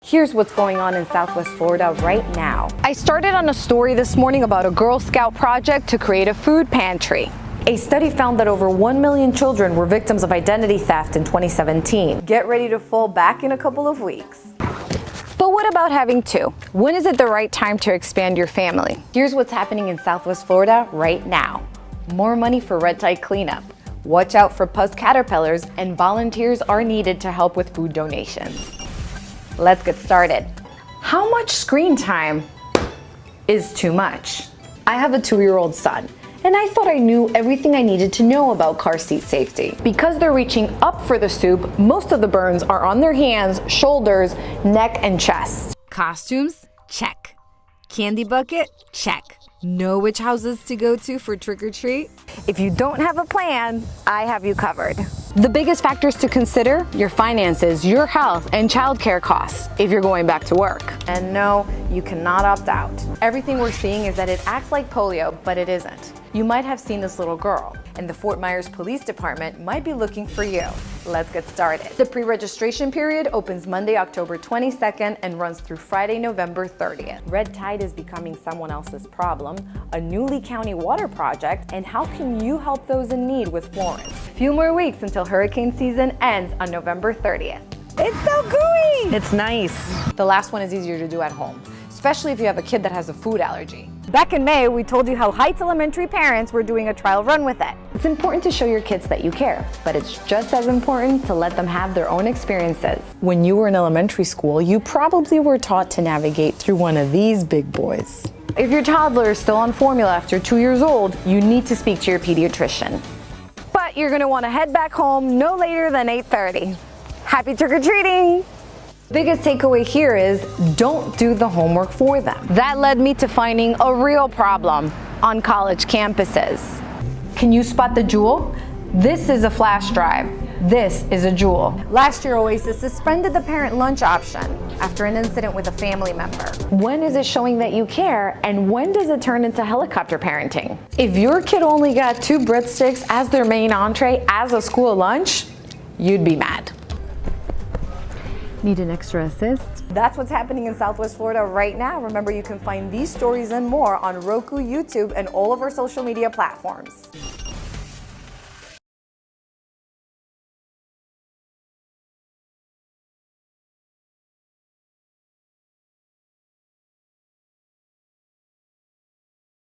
Here's what's going on in Southwest Florida right now. I started on a story this morning about a Girl Scout project to create a food pantry. A study found that over 1 million children were victims of identity theft in 2017. Get ready to fall back in a couple of weeks. But what about having two? When is it the right time to expand your family? Here's what's happening in Southwest Florida right now. More money for red tide cleanup. Watch out for pus caterpillars, and volunteers are needed to help with food donations. Let's get started. How much screen time is too much? I have a 2-year-old son, and I thought I knew everything I needed to know about car seat safety. Because they're reaching up for the soup, most of the burns are on their hands, shoulders, neck, and chest. Costumes? Check. Candy bucket? Check. Know which houses to go to for trick-or-treat? If you don't have a plan, I have you covered. The biggest factors to consider: your finances, your health, and childcare costs if you're going back to work. And no, you cannot opt out. Everything we're seeing is that it acts like polio, but it isn't. You might have seen this little girl, and the Fort Myers Police Department might be looking for you. Let's get started. The pre-registration period opens Monday, October 22nd and runs through Friday, November 30th. Red tide is becoming someone else's problem, a new Lee County water project, and how can you help those in need with Florence? Few more weeks until hurricane season ends on November 30th. It's so gooey! It's nice. The last one is easier to do at home, especially if you have a kid that has a food allergy. Back in May, we told you how Heights Elementary parents were doing a trial run with it. It's important to show your kids that you care, but it's just as important to let them have their own experiences. When you were in elementary school, you probably were taught to navigate through one of these big boys. If your toddler is still on formula after 2 years old, you need to speak to your pediatrician. But you're gonna wanna head back home no later than 8:30. Happy trick-or-treating! Biggest takeaway here is don't do the homework for them. That led me to finding a real problem on college campuses. Can you spot the jewel? This is a flash drive. This is a jewel. Last year, Oasis suspended the parent lunch option after an incident with a family member. When is it showing that you care, and when does it turn into helicopter parenting? If your kid only got 2 breadsticks as their main entree as a school lunch, you'd be mad. Need an extra assist? That's what's happening in Southwest Florida right now. Remember, you can find these stories and more on Roku, YouTube, and all of our social media platforms.